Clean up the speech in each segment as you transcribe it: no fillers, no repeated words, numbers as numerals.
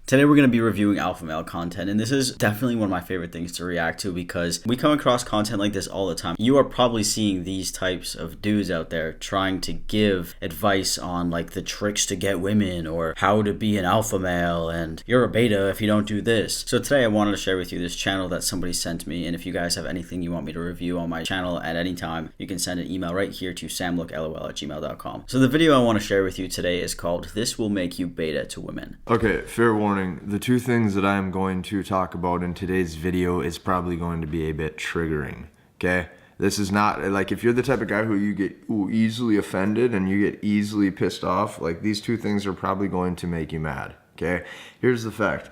Today we're going to be reviewing alpha male content, and this is definitely one of my favorite things to react to because we come across content like this all the time. You are probably seeing these types of dudes out there trying to give advice on like the tricks to get women or how to be an alpha male and you're a beta if you don't do this. So today I wanted to share with you this channel that somebody sent me, and if you guys have anything you want me to review on my channel at any time, you can send an email right here to samlooklol@gmail.com. So the video I want to share with you today is called "This Will Make You Beta to Women." Okay, fair warning. The two things that I am going to talk about in today's video is probably going to be a bit triggering, okay? This is not, like, if you're the type of guy who you get easily offended and you get easily pissed off, like, these two things are probably going to make you mad, okay? Here's the fact.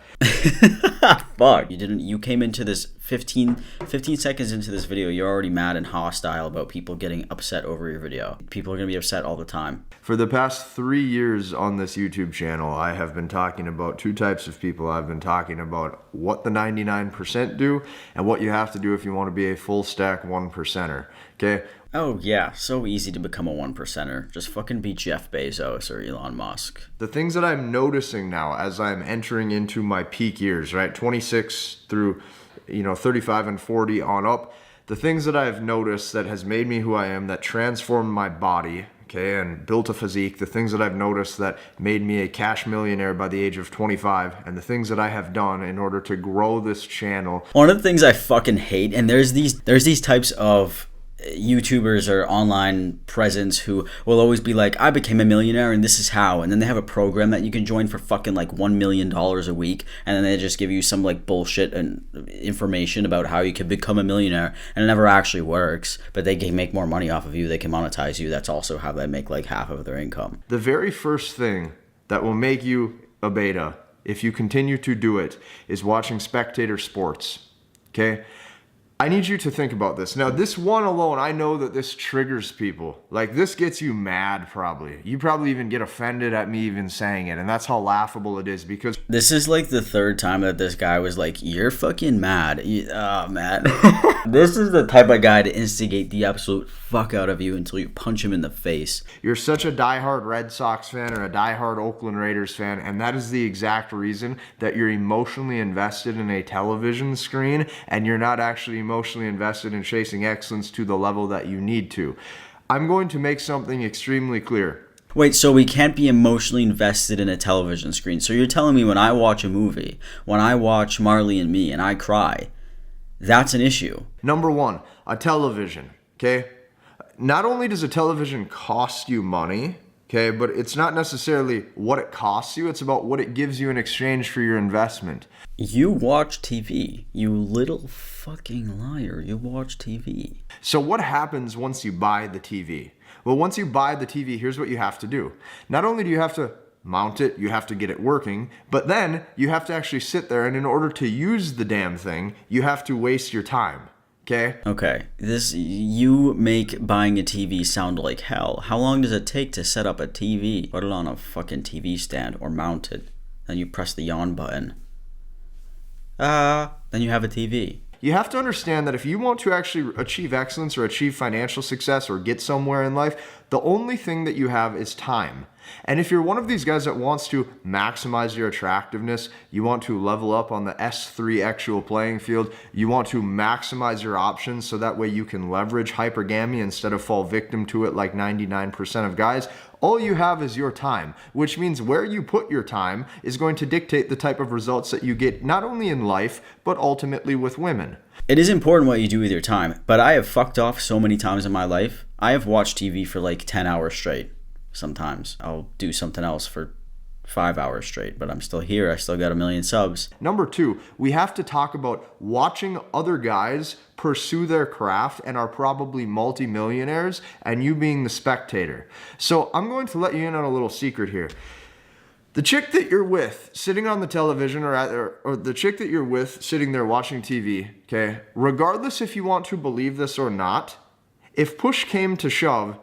Fuck. You came into this 15 seconds into this video, you're already mad and hostile about people getting upset over your video. People are going to be upset all the time. For the past 3 years on this YouTube channel, I have been talking about two types of people. I've been talking about what the 99% do and what you have to do if you want to be a full stack 1%er, okay? Oh yeah, so easy to become a 1%er. Just fucking be Jeff Bezos or Elon Musk. The things that I'm noticing now as I'm entering into my peak years, right? 26 through 35 and 40 on up. The things that I've noticed that has made me who I am, that transformed my body, okay, and built a physique, the things that I've noticed that made me a cash millionaire by the age of 25, and the things that I have done in order to grow this channel. One of the things I fucking hate, and there's these types of YouTubers or online presence who will always be like, I became a millionaire and this is how, and then they have a program that you can join for fucking like $1 million a week, and then they just give you some like bullshit and information about how you can become a millionaire, and it never actually works, but they can make more money off of you, they can monetize you. That's also how they make like half of their income. The very first thing that will make you a beta, if you continue to do it, is watching spectator sports, okay? I need you to think about this. Now, this one alone, I know that this triggers people. Like, this gets you mad, probably. You probably even get offended at me even saying it, and that's how laughable it is, because... This is like the third time that this guy was like, you're fucking mad. Oh, man. This is the type of guy to instigate the absolute fuck out of you until you punch him in the face. You're such a diehard Red Sox fan or a diehard Oakland Raiders fan, and that is the exact reason that you're emotionally invested in a television screen, and you're not actually emotionally invested in chasing excellence to the level that you need to. I'm going to make something extremely clear. Wait, so we can't be emotionally invested in a television screen. So you're telling me when I watch a movie, when I watch Marley and Me and I cry, that's an issue? Number one, a television, okay? Not only does a television cost you money, okay, but it's not necessarily what it costs you, it's about what it gives you in exchange for your investment. You watch TV, you little fucking liar, you watch TV. So what happens once you buy the TV? Well, once you buy the TV, here's what you have to do. Not only do you have to mount it, you have to get it working, but then you have to actually sit there, and in order to use the damn thing, you have to waste your time. Okay, you make buying a TV sound like hell. How long does it take to set up a TV? Put it on a fucking TV stand or mount it. Then you press the on button. Then you have a TV. You have to understand that if you want to actually achieve excellence or achieve financial success or get somewhere in life, the only thing that you have is time. And if you're one of these guys that wants to maximize your attractiveness, you want to level up on the S3 actual playing field, you want to maximize your options so that way you can leverage hypergamy instead of fall victim to it like 99% of guys, all you have is your time, which means where you put your time is going to dictate the type of results that you get not only in life, but ultimately with women. It is important what you do with your time, but I have fucked off so many times in my life. I have watched TV for like 10 hours straight. Sometimes I'll do something else for 5 hours straight, but I'm still here. I still got 1 million subs. Number two, we have to talk about watching other guys pursue their craft and are probably multimillionaires, and you being the spectator. So I'm going to let you in on a little secret here. The chick that you're with sitting on the television or the chick that you're with sitting there watching TV, okay, regardless if you want to believe this or not, if push came to shove,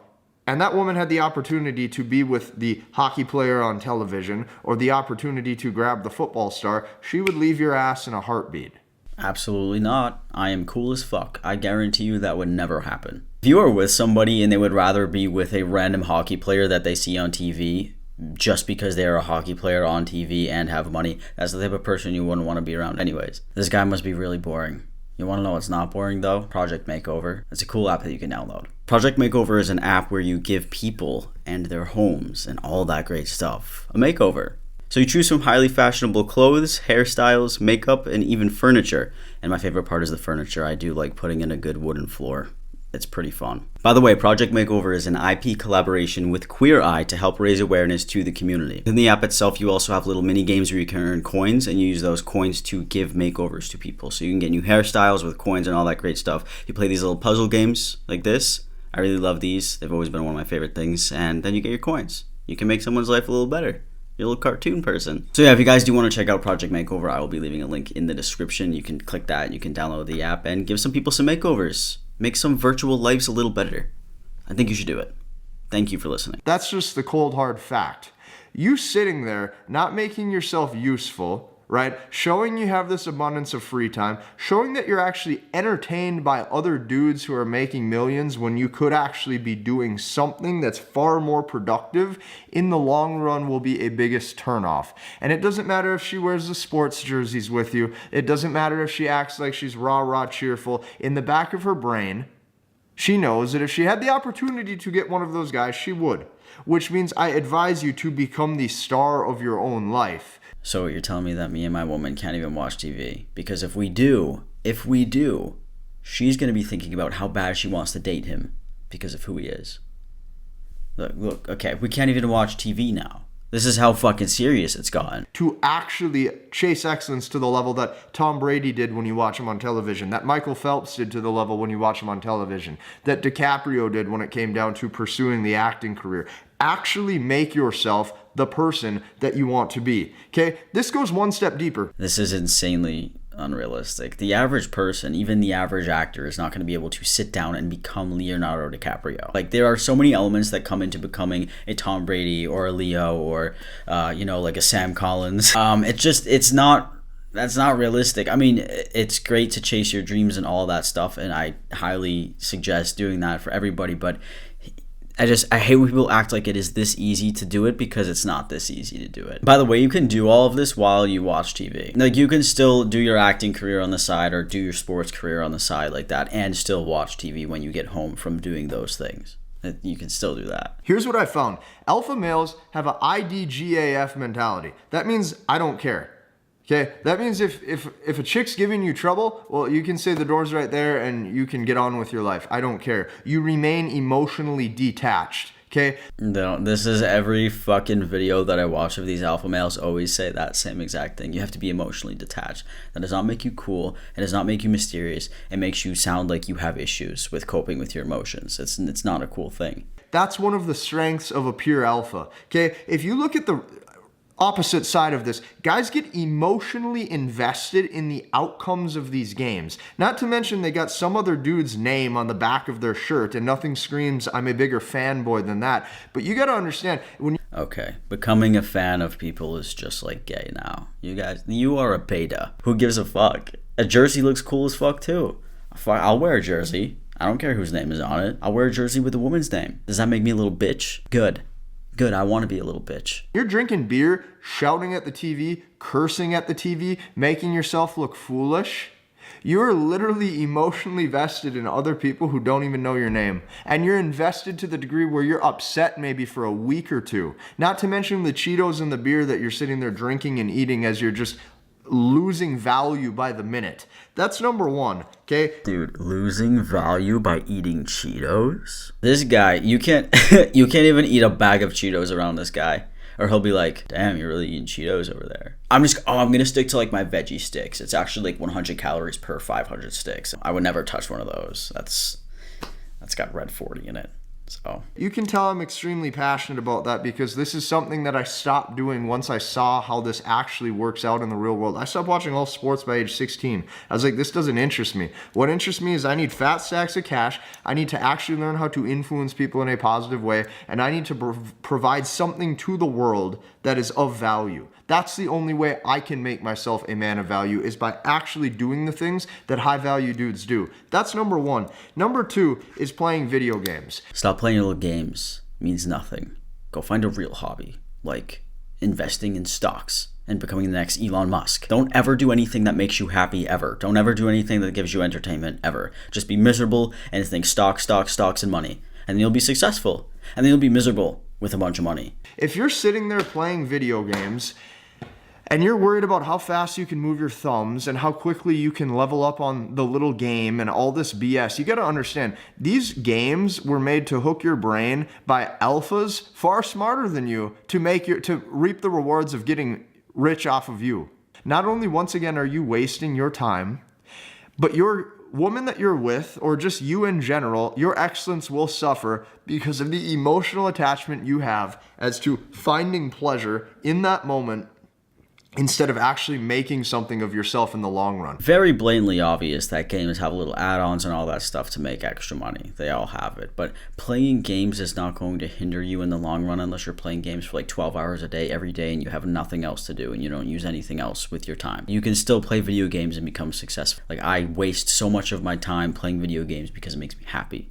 and that woman had the opportunity to be with the hockey player on television or the opportunity to grab the football star, she would leave your ass in a heartbeat. Absolutely not. I am cool as fuck. I guarantee you that would never happen. If you are with somebody and they would rather be with a random hockey player that they see on TV, just because they're a hockey player on TV and have money. That's the type of person you wouldn't want to be around anyways. This guy must be really boring. You want to know what's not boring though? Project Makeover. It's a cool app that you can download. Project Makeover is an app where you give people and their homes and all that great stuff a makeover. So you choose from highly fashionable clothes, hairstyles, makeup, and even furniture. And my favorite part is the furniture. I do like putting in a good wooden floor. It's pretty fun. By the way, Project Makeover is an IP collaboration with Queer Eye to help raise awareness to the community. In the app itself, you also have little mini games where you can earn coins, and you use those coins to give makeovers to people. So you can get new hairstyles with coins and all that great stuff. You play these little puzzle games like this. I really love these. They've always been one of my favorite things. And then you get your coins. You can make someone's life a little better. You're a little cartoon person. So yeah, if you guys do want to check out Project Makeover, I will be leaving a link in the description. You can click that, you can download the app, and give some people some makeovers. Make some virtual lives a little better. I think you should do it. Thank you for listening. That's just the cold hard fact. You sitting there, not making yourself useful, right? Showing you have this abundance of free time, showing that you're actually entertained by other dudes who are making millions when you could actually be doing something that's far more productive in the long run will be a biggest turnoff. And it doesn't matter if she wears the sports jerseys with you. It doesn't matter if she acts like she's rah-rah cheerful. In the back of her brain, she knows that if she had the opportunity to get one of those guys, she would. Which means I advise you to become the star of your own life. So you're telling me that me and my woman can't even watch TV? Because if we do, she's going to be thinking about how bad she wants to date him because of who he is. Look, okay, we can't even watch TV now. This is how fucking serious it's gotten. To actually chase excellence to the level that Tom Brady did when you watch him on television, that Michael Phelps did to the level when you watch him on television, that DiCaprio did when it came down to pursuing the acting career. Actually make yourself the person that you want to be. Okay? This goes one step deeper. This is insanely unrealistic. The average person, even the average actor, is not going to be able to sit down and become Leonardo DiCaprio. Like, there are so many elements that come into becoming a Tom Brady or a Leo or, like a Sam Collins. That's not realistic. I mean, it's great to chase your dreams and all that stuff, and I highly suggest doing that for everybody, but I hate when people act like it is this easy to do it, because it's not this easy to do it. By the way, you can do all of this while you watch TV. Like, you can still do your acting career on the side or do your sports career on the side like that and still watch TV when you get home from doing those things. You can still do that. Here's what I found. Alpha males have an IDGAF mentality. That means I don't care. Okay, that means if a chick's giving you trouble, well, you can say the door's right there and you can get on with your life. I don't care. You remain emotionally detached. Okay? No, this is every fucking video that I watch of these alpha males always say that same exact thing. You have to be emotionally detached. That does not make you cool. It does not make you mysterious. It makes you sound like you have issues with coping with your emotions. It's not a cool thing. That's one of the strengths of a pure alpha. Okay? If you look at the opposite side of this, guys get emotionally invested in the outcomes of these games. Not to mention they got some other dude's name on the back of their shirt, and nothing screams I'm a bigger fanboy than that. But you got to understand when Okay, becoming a fan of people is just like gay now. You are a beta. Who gives a fuck? A jersey looks cool as fuck too. I'll wear a jersey. I don't care whose name is on it. I'll wear a jersey with a woman's name. Does that make me a little bitch? Good, I want to be a little bitch. You're drinking beer, shouting at the TV, cursing at the TV, making yourself look foolish. You're literally emotionally vested in other people who don't even know your name. And you're invested to the degree where you're upset maybe for a week or two. Not to mention the Cheetos and the beer that you're sitting there drinking and eating as you're just losing value by the minute. That's number one, okay? Dude, losing value by eating Cheetos? This guy, you can't even eat a bag of Cheetos around this guy, or he'll be like, damn, you're really eating Cheetos over there. I'm gonna stick to like my veggie sticks. It's actually like 100 calories per 500 sticks. I would never touch one of those. That's got red 40 in it. So you can tell I'm extremely passionate about that, because this is something that I stopped doing once I saw how this actually works out in the real world. I stopped watching all sports by age 16. I was like, this doesn't interest me. What interests me is I need fat stacks of cash. I need to actually learn how to influence people in a positive way, and I need to provide something to the world that is of value. That's the only way I can make myself a man of value, is by actually doing the things that high value dudes do. That's number one. Number two is playing video games. Stop playing your little games. It means nothing. Go find a real hobby. like investing in stocks and becoming the next Elon Musk. Don't ever do anything that makes you happy ever. Don't ever do anything that gives you entertainment ever. Just be miserable and think stocks, and money. And you'll be successful. And then you'll be miserable with a bunch of money. If you're sitting there playing video games and you're worried about how fast you can move your thumbs and how quickly you can level up on the little game and all this BS, you got to understand, these games were made to hook your brain by alphas far smarter than you to reap the rewards of getting rich off of you. Not only, once again, are you wasting your time, but your woman that you're with, or just you in general, your excellence will suffer because of the emotional attachment you have as to finding pleasure in that moment instead of actually making something of yourself in the long run. Very blatantly obvious that games have little add-ons and all that stuff to make extra money. They all have it. But playing games is not going to hinder you in the long run unless you're playing games for like 12 hours a day every day and you have nothing else to do and you don't use anything else with your time. You can still play video games and become successful. Like, I waste so much of my time playing video games because it makes me happy.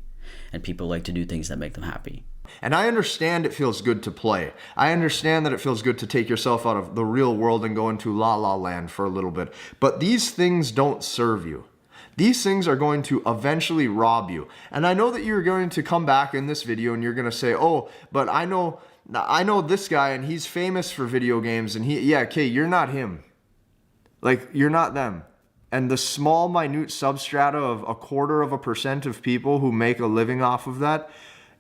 And people like to do things that make them happy. And I understand it feels good to play. I understand that it feels good to take yourself out of the real world and go into la la land for a little bit. But these things don't serve you. These things are going to eventually rob you. And I know that you're going to come back in this video and you're going to say, oh, but I know this guy and he's famous for video games and you're not him. Like, you're not them. And the small, minute substrata of 0.25% of people who make a living off of that,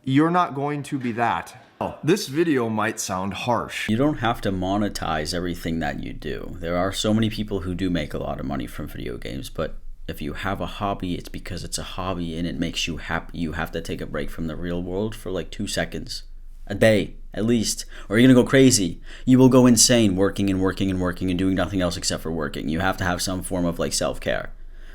you're not going to be that. Oh, this video might sound harsh. You don't have to monetize everything that you do. There are so many people who do make a lot of money from video games, but if you have a hobby, it's because it's a hobby and it makes you happy. You have to take a break from the real world for like 2 seconds a day, at least, or you're gonna go crazy. You will go insane working and doing nothing else except for working. You have to have some form of like self-care.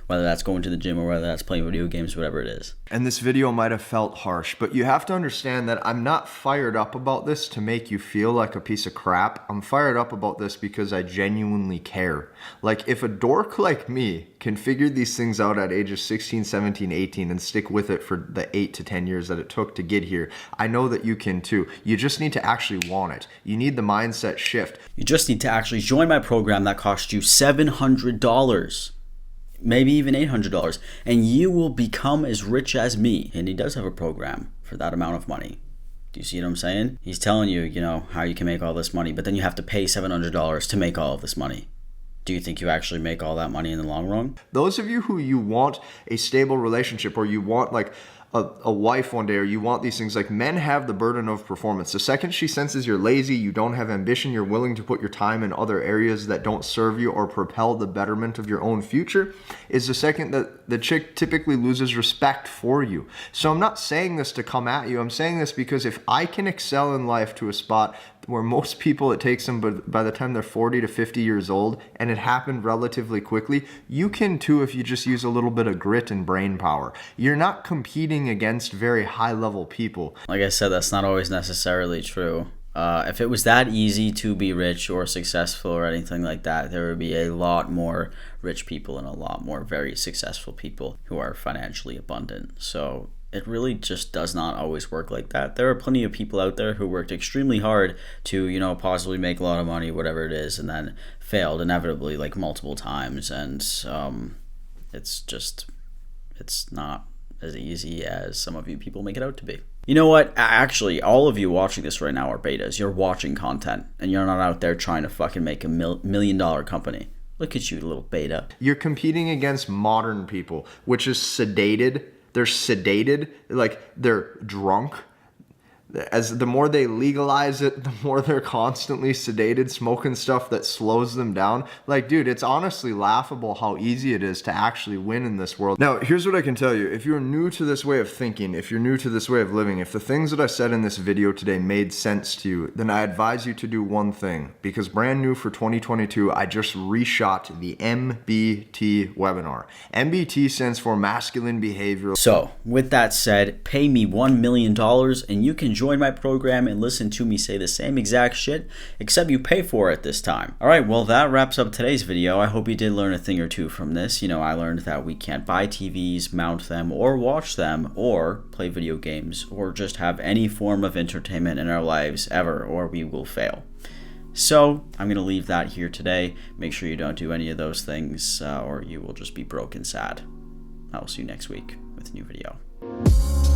Whether that's going to the gym or whether that's playing video games, whatever it is. And this video might have felt harsh, but you have to understand that I'm not fired up about this to make you feel like a piece of crap. I'm fired up about this because I genuinely care. Like, if a dork like me can figure these things out at ages 16, 17, 18 and stick with it for the 8 to 10 years that it took to get here, I know that you can too. You just need to actually want it. You need the mindset shift. You just need to actually join my program that costs you $700. Maybe even $800, and you will become as rich as me. And he does have a program for that amount of money. Do you see what I'm saying? He's telling you, how you can make all this money, but then you have to pay $700 to make all of this money. Do you think you actually make all that money in the long run? Those of you who you want a stable relationship, or you want like a wife one day, or you want these things, like, men have the burden of performance. The second she senses you're lazy, you don't have ambition, you're willing to put your time in other areas that don't serve you or propel the betterment of your own future, is the second that the chick typically loses respect for you. So I'm not saying this to come at you. I'm saying this because if I can excel in life to a spot where most people, it takes them by the time they're 40 to 50 years old, and it happened relatively quickly, you can too if you just use a little bit of grit and brain power. You're not competing against very high level people. Like I said, that's not always necessarily true. If it was that easy to be rich or successful or anything like that, there would be a lot more rich people and a lot more very successful people who are financially abundant. So it really just does not always work like that. There are plenty of people out there who worked extremely hard to, possibly make a lot of money, whatever it is, and then failed inevitably like multiple times. And it's not as easy as some of you people make it out to be. You know what? Actually, all of you watching this right now are betas. You're watching content, and you're not out there trying to fucking make a $1 million company. Look at you, little beta. You're competing against modern people, which is sedated. They're sedated, like they're drunk. As the more they legalize it, the more they're constantly sedated, smoking stuff that slows them down. Like, dude, it's honestly laughable how easy it is to actually win in this world. Now, here's what I can tell you. If you're new to this way of thinking, if you're new to this way of living, if the things that I said in this video today made sense to you, then I advise you to do one thing. Because brand new for 2022, I just reshot the MBT webinar. MBT stands for masculine behavioral. So, with that said, pay me $1 million and you can join my program and listen to me say the same exact shit, except you pay for it this time. Alright, well that wraps up today's video. I hope you did learn a thing or two from this. I learned that we can't buy TVs, mount them, or watch them, or play video games, or just have any form of entertainment in our lives ever, or we will fail. So I'm going to leave that here today. Make sure you don't do any of those things, or you will just be broke and sad. I will see you next week with a new video.